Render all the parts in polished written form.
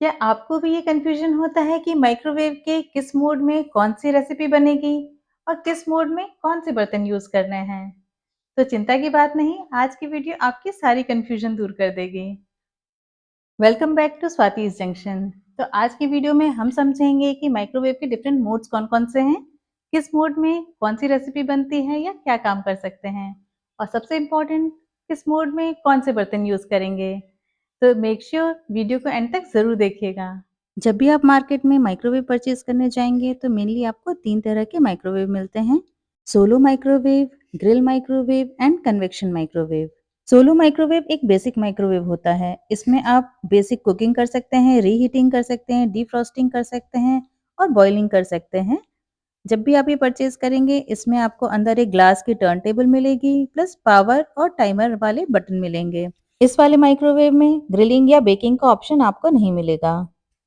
क्या आपको भी ये कन्फ्यूजन होता है कि माइक्रोवेव के किस मोड में कौन-सी रेसिपी बनेगी और किस मोड में कौन से बर्तन यूज़ करने हैं? तो चिंता की बात नहीं, आज की वीडियो आपकी सारी कन्फ्यूजन दूर कर देगी। Welcome back to Swati's junction. तो आज की वीडियो में हम समझेंगे कि माइक्रोवेव के डिफरेंट मोड्स कौन-कौन से हैं, किस मोड में कौन-सी रेसिपी बनती है या क्या काम कर सकते हैं और सबसे इम्पोर्टेंट किस मोड में कौन से बर्तन यूज़ करेंगे। तो मेक श्योर वीडियो को एंड तक ज़रूर देखिएगा। जब भी आप मार्केट में माइक्रोवेव परचेज करने जाएंगे तो मेनली आपको 3 तरह के माइक्रोवेव मिलते हैं। Solo microwave, grill microwave and convection microwave. Solo microwave एक बेसिक माइक्रोवेव होता है। इसमें आप बेसिक कुकिंग कर सकते हैं, रीहीटिंग कर सकते हैं, डीफ्रॉस्टिंग कर सकते हैं और बॉइलिंग कर सकते हैं। जब भी आप ये परचेज करेंगे इसमें आपको अंदर एक ग्लास की टर्न टेबल मिलेगी प्लस पावर और टाइमर वाले बटन मिलेंगे। इस वाले माइक्रोवेव में ग्रिलिंग या बेकिंग का ऑप्शन आपको नहीं मिलेगा।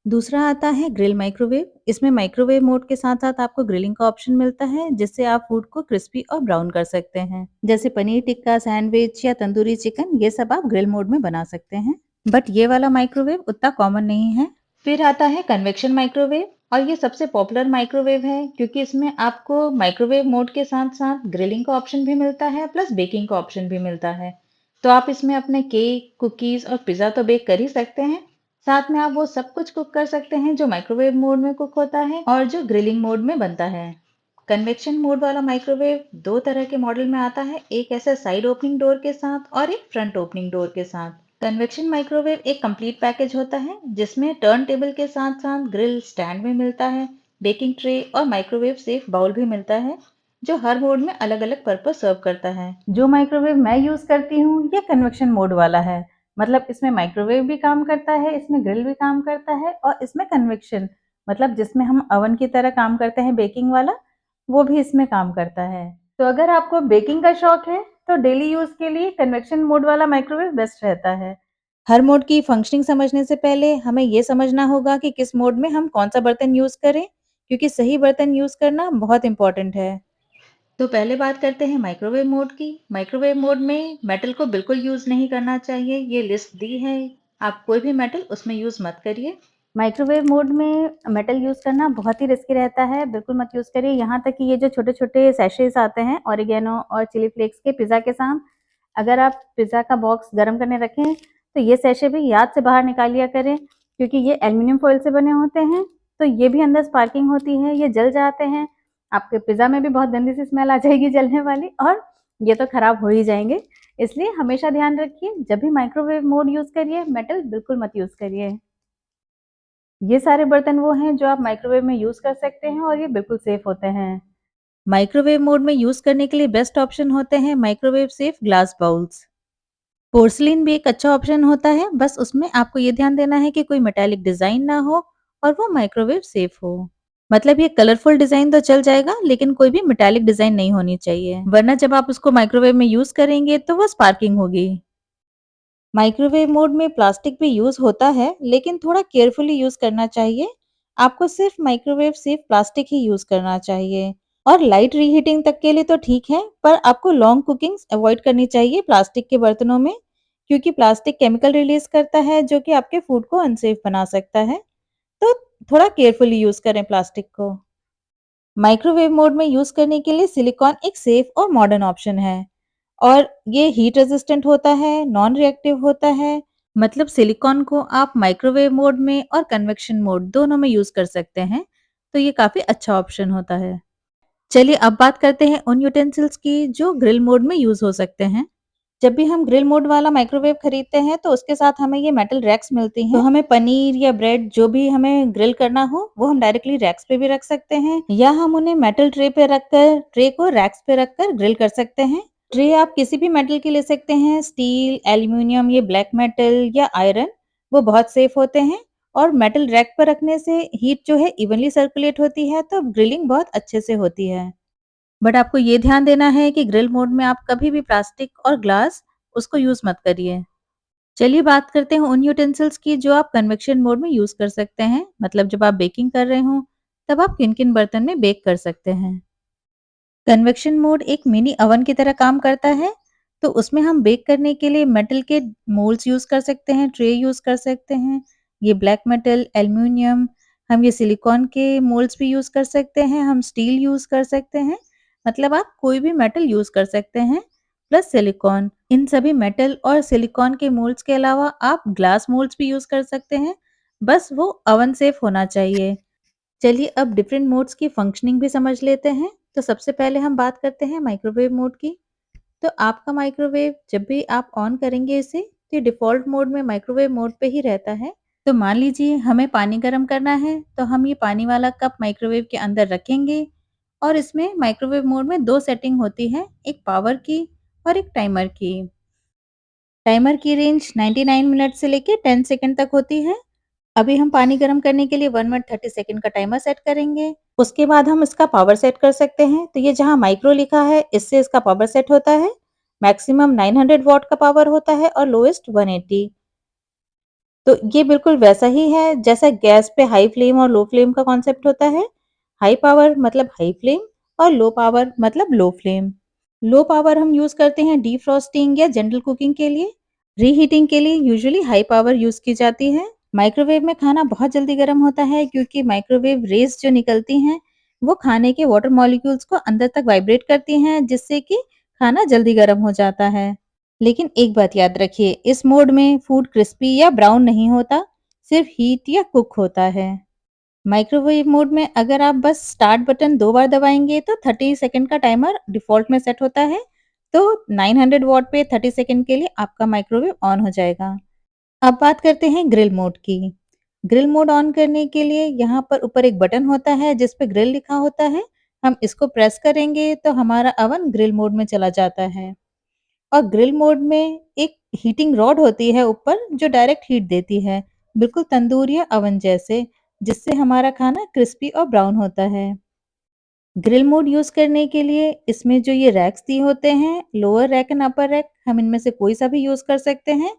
दूसरा आता है ग्रिल माइक्रोवेव। इसमें माइक्रोवेव मोड के साथ साथ आपको ग्रिलिंग का ऑप्शन मिलता है जिससे आप फूड को क्रिस्पी और ब्राउन कर सकते हैं। जैसे पनीर टिक्का, सैंडविच या तंदूरी चिकन, ये सब आप ग्रिल मोड में बना सकते हैं। बट ये वाला माइक्रोवेव उतना कॉमन नहीं है। फिर आता है कन्वेक्शन माइक्रोवेव और ये सबसे पॉपुलर माइक्रोवेव है क्योंकि इसमें आपको माइक्रोवेव मोड के साथ साथ ग्रिलिंग का ऑप्शन भी मिलता है प्लस बेकिंग का ऑप्शन भी मिलता है। तो आप इसमें अपने केक, कुकीज और पिज़्ज़ा तो बेक कर ही सकते हैं, साथ में आप वो सब कुछ कुक कर सकते हैं जो माइक्रोवेव मोड में कुक होता है और जो ग्रिलिंग मोड में बनता है। कन्वेक्शन मोड वाला माइक्रोवेव 2 तरह के मॉडल में आता है, एक ऐसे साइड ओपनिंग डोर के साथ और एक फ्रंट ओपनिंग डोर के साथ। कन्वेक्शन माइक्रोवेव एक कंप्लीट पैकेज होता है जिसमें टर्न टेबल के साथ साथ ग्रिल स्टैंड भी मिलता है, बेकिंग ट्रे और माइक्रोवेव सेफ बाउल भी मिलता है जो हर मोड में अलग-अलग पर्पस सर्व करता है। जो माइक्रोवेव मैं यूज़ करती हूँ ये कन्वेक्शन मोड वाला है। मतलब इसमें माइक्रोवेव भी काम करता है, इसमें ग्रिल भी काम करता है और इसमें कन्वेक्शन मतलब जिसमें हम ओवन की तरह काम करते हैं बेकिंग वाला, वो भी इसमें काम करता है। तो अगर आपको बेकिंग का शौक है तो डेली यूज़ के लिए कन्वेक्शन मोड वाला माइक्रोवेव बेस्ट रहता है। हर मोड की फंक्शनिंग समझने से पहले हमें ये समझना होगा कि किस मोड में हम कौन-सा बर्तन यूज़ करें, क्योंकि सही बर्तन यूज़ करना बहुत इम्पोर्टेंट है। तो पहले बात करते हैं माइक्रोवेव मोड की। माइक्रोवेव मोड में मेटल को बिल्कुल यूज़ नहीं करना चाहिए, ये लिस्ट दी है। आप कोई भी मेटल उसमें यूज़ मत करिए। माइक्रोवेव मोड में मेटल यूज़ करना बहुत ही रिस्की रहता है, बिल्कुल मत यूज़ करिए। यहाँ तक कि ये जो छोटे-छोटे सैशेज़ आते हैं ऑरिगैनो और चिली फ्लेक्स के पिज़्ज़ा के साथ, अगर आप पिज़्ज़ा का बॉक्स गरम करने रखें, तो ये सैशे भी याद से बाहर निकाल लिया करें, क्योंकि ये एल्यूमीनियम फॉइल से बने होते हैं, तो ये भी अंदर स्पार्किंग होती है, ये जल जाते हैं। आपके पिज़्ज़ा में भी बहुत गंदी सी स्मेल आ जाएगी जलने वाली और ये तो खराब हो ही जाएँगे। इसलिए हमेशा ध्यान रखिए, जब भी माइक्रोवेव मोड यूज़ करिए, मेटल बिल्कुल मत यूज़ करिए। ये सारे बर्तन वो हैं जो आप माइक्रोवेव में यूज़ कर सकते हैं और ये बिल्कुल सेफ होते हैं। माइक्रोवेव मोड में यूज़ करने के लिए बेस्ट ऑप्शन होते हैं microwave safe glass bowls. Porcelain भी एक अच्छा ऑप्शन होता है, बस उसमें आपको ये ध्यान देना है कि कोई मेटालिक डिज़ाइन ना हो और वो माइक्रोवेव सेफ हो। मतलब ये कलरफुल डिज़ाइन तो चल जाएगा, लेकिन कोई भी मेटालिक डिज़ाइन नहीं होनी चाहिए, वरना जब आप उसको माइक्रोवेव में यूज़ करेंगे तो वो स्पार्किंग होगी। माइक्रोवेव मोड में प्लास्टिक भी यूज़ होता है, लेकिन थोड़ा केयरफुली यूज़ करना चाहिए। आपको सिर्फ माइक्रोवेव सेफ प्लास्टिक ही यूज़ करना चाहिए और लाइट रीहीटिंग तक के लिए तो ठीक है, पर आपको लॉन्ग कुकिंग्स अवॉइड करनी चाहिए प्लास्टिक के बर्तनों में, क्योंकि प्लास्टिक केमिकल रिलीज़ करता है जो कि आपके फूड को अनसेफ बना सकता है। तो थोड़ा केयरफुली यूज़ करें प्लास्टिक को। माइक्रोवेव मोड में यूज़ करने के लिए सिलिकॉन एक सेफ और मॉडर्न ऑप्शन है और ये हीट रेजिस्टेंट होता है, नॉन रिएक्टिव होता है। मतलब सिलिकॉन को आप माइक्रोवेव मोड में और कन्वेक्शन मोड दोनों में यूज़ कर सकते हैं, तो ये काफ़ी अच्छा ऑप्शन होता है। चलिए अब बात करते हैं उन यूटेंसिल्स की जो ग्रिल मोड में यूज़ हो सकते हैं। जब भी हम ग्रिल मोड वाला माइक्रोवेव खरीदते हैं तो उसके साथ हमें ये मेटल रैक्स मिलती हैं। तो हमें पनीर या ब्रेड जो भी हमें ग्रिल करना हो वो हम डायरेक्टली रैक्स पे भी रख सकते हैं या हम उन्हें मेटल ट्रे पे रखकर ट्रे को रैक्स पे रखकर ग्रिल कर सकते हैं। ट्रे आप किसी भी मेटल की ले सकते हैं, स्टील, एल्यूमीनियम, ये ब्लैक मेटल या आयरन, वो बहुत सेफ होते हैं और मेटल रैक पर रखने से हीट जो है इवनली सर्कुलेट होती है तो ग्रिलिंग बहुत अच्छे से होती है। बट आपको ये ध्यान देना है कि ग्रिल मोड में आप कभी भी प्लास्टिक और ग्लास उसको यूज़ मत करिए। चलिए बात करते हैं उन यूटेंसिल्स की जो आप कन्वेक्शन मोड में यूज़ कर सकते हैं। मतलब जब आप बेकिंग कर रहे हों, तब आप किन-किन बर्तन में बेक कर सकते हैं। कन्वेक्शन मोड एक मिनी ओवन की तरह काम करता है, तो उसमें हम बेक करने के लिए मेटल के मोल्ड्स यूज़ कर सकते हैं, ट्रे यूज़ कर सकते हैं ये ब्लैक मेटल, एल्युमिनियम, हम ये सिलिकॉन के मोल्ड्स भी यूज़ कर सकते हैं, हम स्टील यूज़ कर सकते हैं, मतलब आप कोई भी मेटल यूज़ कर सकते हैं, प्लस सिलिकॉन। इन सभी मेटल और सिलिकॉन के मोल्ड्स के अलावा आप ग्लास मोल्ड्स भी यूज़ कर सकते हैं, बस वो ओवन सेफ होना चाहिए। चलिए अब डिफरेंट मोड्स की फंक्शनिंग भी समझ लेते हैं। तो सबसे पहले हम बात करते हैं माइक्रोवेव मोड की। तो आपका माइक्रोवेव जब भी आप ऑन करेंगे इसे, तो ये डिफ़ॉल्ट मोड में माइक्रोवेव मोड पे ही रहता है। तो मान लीजिए हमें पानी गरम करना है, तो हम ये पानी वाला कप माइक्रोवेव के अंदर रखेंगे और इसमें माइक्रोवेव मोड में 2 सेटिंग होती है, एक पावर की और एक टाइमर की। टाइमर की रेंज 99 मिनट से लेके 10 सेकंड तक होती है। अभी हम पानी गरम करने के लिए 1 मिनट 30 सेकंड का टाइमर सेट करेंगे। उसके बाद हम इसका पावर सेट कर सकते हैं। तो ये जहाँ माइक्रो लिखा है, इससे इसका पावर सेट होता है। मैक्सिमम 900 वॉट का पावर होता है और लोएस्ट 180। तो ये बिल्कुल वैसा ही है जैसा गैस पे हाई फ्लेम और लो फ्लेम का कॉन्सेप्ट होता है। हाई पावर मतलब हाई फ्लेम और लो पावर मतलब लो फ्लेम। लो पावर हम यूज़ करते हैं डीफ्रॉस्टिंग या जनरल कुकिंग के लिए। रीहीटिंग के लिए यूजुअली हाई पावर यूज़ की जाती है। माइक्रोवेव में खाना बहुत जल्दी गर्म होता है क्योंकि माइक्रोवेव रेज़ जो निकलती हैं, वो खाने के वाटर मॉलिक्यूल्स को अंदर तक वाइब्रेट करती हैं, जिससे कि खाना जल्दी गर्म हो जाता है। लेकिन एक बात याद रखिए, इस मोड में फूड क्रिस्पी या ब्राउन नहीं होता, सिर्फ हीट या कुक होता है। माइक्रोवेव मोड में अगर आप बस स्टार्ट बटन 2 बार दबाएँगे तो 30 सेकंड का टाइमर डिफ़ॉल्ट में सेट होता है। तो 900 वॉट पे 30 सेकंड के लिए आपका माइक्रोवेव ऑन हो जाएगा। अब बात करते हैं ग्रिल मोड की। ग्रिल मोड ऑन करने के लिए यहाँ पर ऊपर एक बटन होता है जिस पे ग्रिल लिखा होता है। हम इसको प्रेस करेंगे तो हमारा अवन ग्रिल मोड में चला जाता है। और ग्रिल मोड में एक हीटिंग रॉड होती है ऊपर जो डायरेक्ट हीट देती है, बिल्कुल तंदूर या अवन जैसे, जिससे हमारा खाना क्रिस्पी और ब्राउन होता है। ग्रिल मोड यूज़ करने के लिए इसमें जो ये रैक्स दिए होते हैं, lower rack and upper rack, हम इनमें से कोई सा भी यूज़ कर सकते हैं।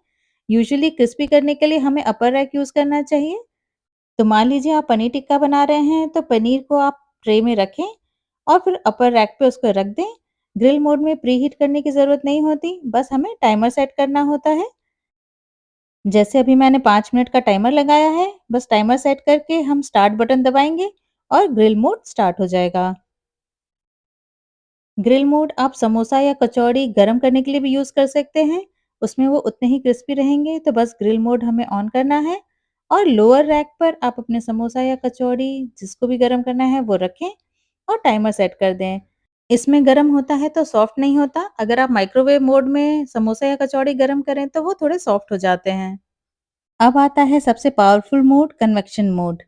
यूजुअली क्रिस्पी करने के लिए हमें अपर रैक यूज़ करना चाहिए। तो मान लीजिए आप पनीर टिक्का बना रहे हैं, तो पनीर को आप ट्रे में रखें और फिर अपर रैक पे उसको रख दें। ग्रिल मोड में प्रीहीट करने की ज़रूरत नहीं होती, बस हमें टाइमर सेट करना होता है। जैसे अभी मैंने 5 मिनट का टाइमर लगाया है, बस टाइमर सेट करके हम स्टार्ट बटन दबाएँगे और ग्रिल मोड स्टार्ट हो जाएगा। ग्रिल मोड आप समोसा या कचौड़ी गरम करने के लिए भी यूज़ कर सकते हैं। उसमें वो उतने ही क्रिस्पी रहेंगे, तो बस ग्रिल मोड हमें ऑन करना है और लोअर रैक पर आप अपने समोसा या कचौड़ी जिसको भी गरम करना है वो रखें और टाइमर सेट कर दें। इसमें गरम होता है तो सॉफ्ट नहीं होता। अगर आप माइक्रोवेव मोड में समोसा या कचौड़ी गरम करें तो वो थोड़े सॉफ्ट हो जाते हैं। अब आता है सबसे पावरफुल मोड, कन्वेक्शन मोड।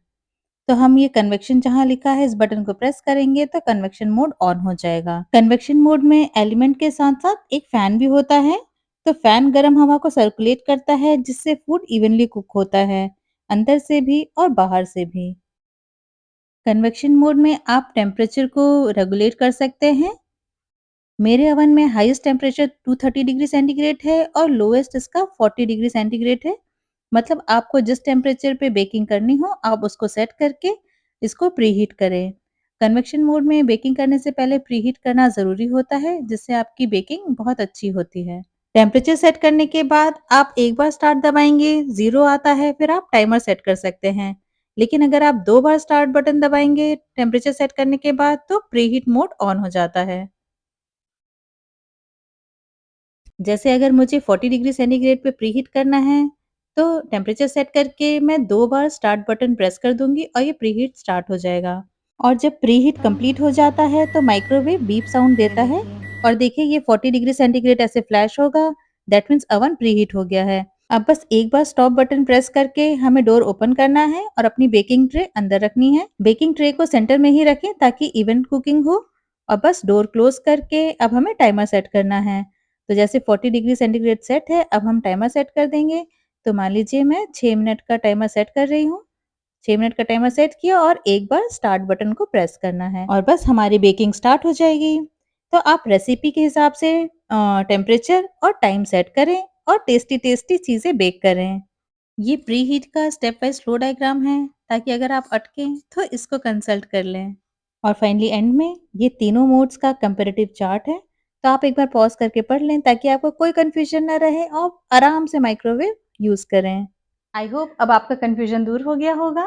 तो हम ये कन्वेक्शन जहाँ लिखा है इस बटन को प्रेस करेंगे तो कन्वेक्शन मोड ऑन हो जाएगा। कन्वेक्शन मोड में एलिमेंट के साथ-साथ एक फैन भी होता है। तो फैन गर्म हवा को सर्कुलेट करता है जिससे फूड इवनली कुक होता है, अंदर से भी और बाहर से भी। कन्वेक्शन मोड में आप टेम्परेचर को रेगुलेट कर सकते हैं। मेरे ओवन में हाईएस्ट टेम्परेचर 230 डिग्री सेंटीग्रेड है और लोएस्ट इसका 40 डिग्री सेंटीग्रेड है। मतलब आपको जिस टेम्परेचर पे बेकिंग करनी हो, आप उसको सेट करके इसको प्रीहीट करें। कन्वेक्शन मोड में बेकिंग करने से पहले प्रीहीट करना ज़रूरी होता है, जिससे आपकी बेकिंग बहुत अच्छी होती है। टेम्परेचर सेट करने के बाद आप एक बार स्टार्ट दबाएँगे, 0 आता है, फिर आप टाइमर सेट कर सकते हैं। लेकिन अगर आप 2 बार स्टार्ट बटन दबाएँगे टेम्परेचर सेट करने के बाद, तो प्रीहीट मोड ऑन हो जाता है। जैसे अगर मुझे 40 डिग्री सेंटीग्रेड पे प्रीहीट करना है, तो टेम्परेचर सेट करके मैं 2 बार स्टार्ट बटन प्रेस कर दूँगी और ये प्रीहीट स्टार्ट हो जाएगा। और जब प्रीहीट कंप्लीट हो जाता है, तो माइक्रोवेव बीप साउंड देता है और देखिए ये 40 डिग्री सेंटीग्रेड ऐसे फ्लैश होगा, दैट मीन्स ओवन प्रीहीट हो गया है। अब बस एक बार स्टॉप बटन प्रेस करके हमें डोर ओपन करना है और अपनी बेकिंग ट्रे अंदर रखनी है। बेकिंग ट्रे को सेंटर में ही रखें ताकि इवन कुकिंग हो और बस डोर क्लोज करके अब हमें टाइमर सेट करना है। तो जैसे 40 डिग्री सेंटीग्रेड सेट है, अब हम टाइमर सेट कर देंगे। तो मान लीजिए मैं 6 मिनट का टाइमर सेट कर रही हूँ। 6 मिनट का टाइमर सेट किया और एक बार स्टार्ट बटन को प्रेस करना है और बस हमारी बेकिंग स्टार्ट हो जाएगी। तो आप रेसिपी के हिसाब से टेम्परेचर और टाइम सेट करें और टेस्टी-टेस्टी चीज़ें बेक करें। ये प्री हीट का स्टेप बाय स्लो डायग्राम है ताकि अगर आप अटकें तो इसको कंसल्ट कर लें। और फाइनली एंड में ये तीनों मोड्स का कंपैरेटिव चार्ट है। तो आप एक बार पॉज़ करके पढ़ लें ताकि आपको कोई कन्फ्यूजन ना रहे और आराम से माइक्रोवेव यूज़ करें। आई होप अब आपका कन्फ्यूजन दूर हो गया होगा।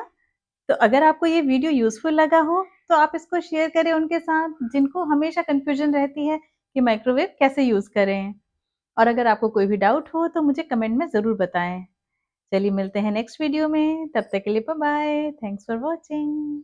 तो अगर आपको ये वीडियो यूज़फुल लगा हो, तो आप इसको शेयर करें उनके साथ जिनको हमेशा कन्फ्यूजन रहती है कि माइक्रोवेव कैसे यूज़ करें। और अगर आपको कोई भी डाउट हो तो मुझे कमेंट में ज़रूर बताएँ। चलिए मिलते हैं नेक्स्ट वीडियो में, तब तक के लिए bye bye. Thanks for watching.